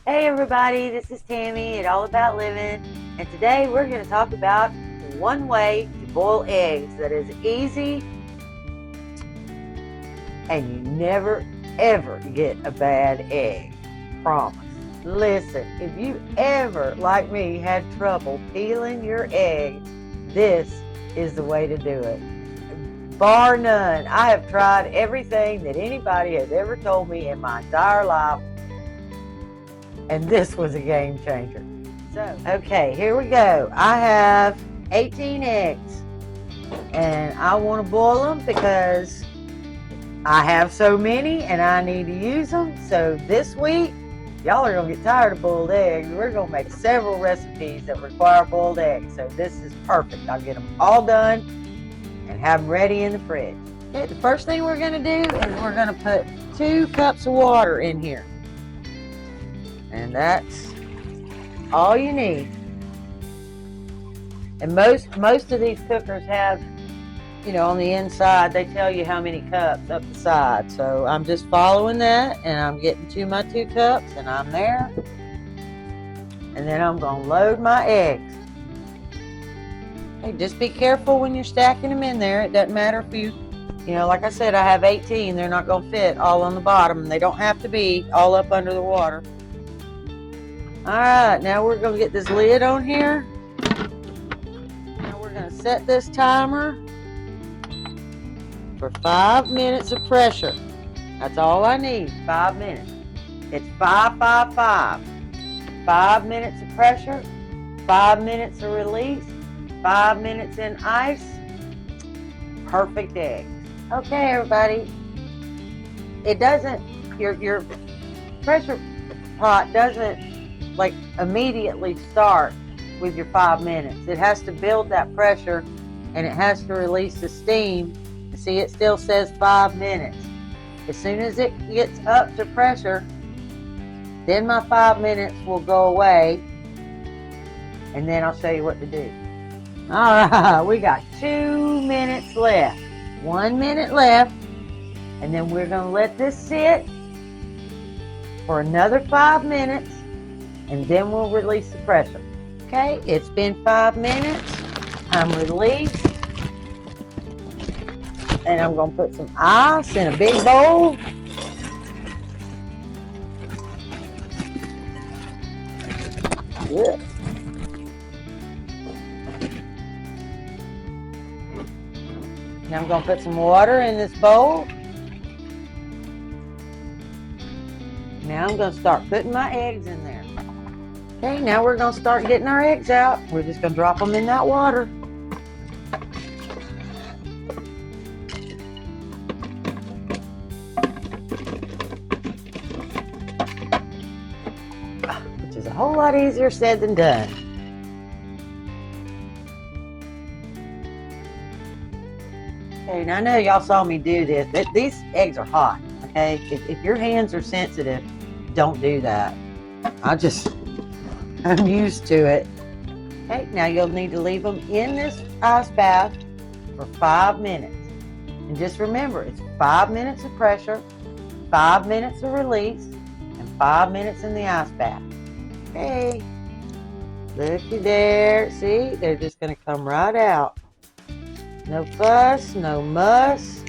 Hey everybody, this is Tammy at All About Living, and today we're going to talk about one way to boil eggs that is easy and you never ever get a bad egg. Promise. Listen, if you ever, like me, had trouble peeling your eggs, this is the way to do it. Bar none. I have tried everything that anybody has ever told me in my entire life, and this was a game changer. So, okay, here we go. I have 18 eggs, and I want to boil them because I have so many and I need to use them. So this week, y'all are going to get tired of boiled eggs. We're going to make several recipes that require boiled eggs. So this is perfect. I'll get them all done and have them ready in the fridge. Okay, the first thing we're going to do is we're going to put 2 cups of water in here. And that's all you need. And most of these cookers have, on the inside, they tell you how many cups up the side. So I'm just following that, and I'm getting to my 2 cups, and I'm there. And then I'm going to load my eggs. Hey, just be careful when you're stacking them in there. It doesn't matter if you, like I said, I have 18. They're not going to fit all on the bottom, and they don't have to be all up under the water. Alright, now we're going to get this lid on here. Now we're going to set this timer for 5 minutes of pressure. That's all I need, 5 minutes. It's 5, 5, 5. 5 minutes of pressure, 5 minutes of release, 5 minutes in ice. Perfect eggs. Okay, everybody. It doesn't, your pressure pot doesn't immediately start with your 5 minutes. It has to build that pressure, and it has to release the steam. See, it still says 5 minutes. As soon as it gets up to pressure, then my 5 minutes will go away, and then I'll show you what to do. Alright, we got 2 minutes left. 1 minute left, and then we're going to let this sit for another 5 minutes, and then we'll release the pressure. Okay, it's been 5 minutes. I'm released. And I'm going to put some ice in a big bowl. Good. Now I'm going to put some water in this bowl. Now I'm going to start putting my eggs in there. Okay, now we're going to start getting our eggs out. We're just going to drop them in that water. Which is a whole lot easier said than done. Okay, now I know y'all saw me do this. These eggs are hot, okay? If your hands are sensitive, don't do that. I'm used to it. Okay, now you'll need to leave them in this ice bath for 5 minutes. And just remember, it's 5 minutes of pressure, 5 minutes of release, and 5 minutes in the ice bath. Okay, looky there. See, they're just going to come right out. No fuss, no muss.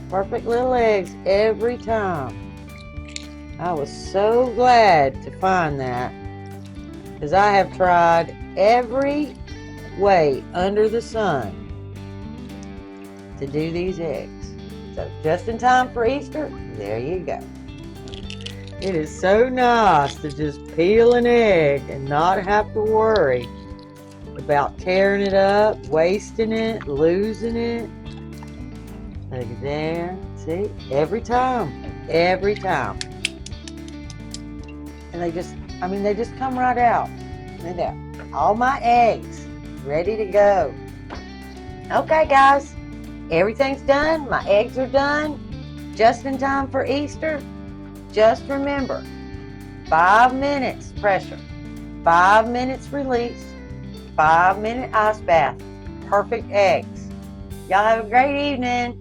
Perfect little eggs every time. I was so glad to find that, because I have tried every way under the sun to do these eggs. So just in time for Easter, there you go. It is so nice to just peel an egg and not have to worry about tearing it up, wasting it, losing it. Look at there. See? Every time. And they just come right out. Look at that. All my eggs ready to go. Okay, guys. Everything's done. My eggs are done. Just in time for Easter. Just remember, 5 minutes pressure, 5 minutes release, 5 minute ice bath. Perfect eggs. Y'all have a great evening.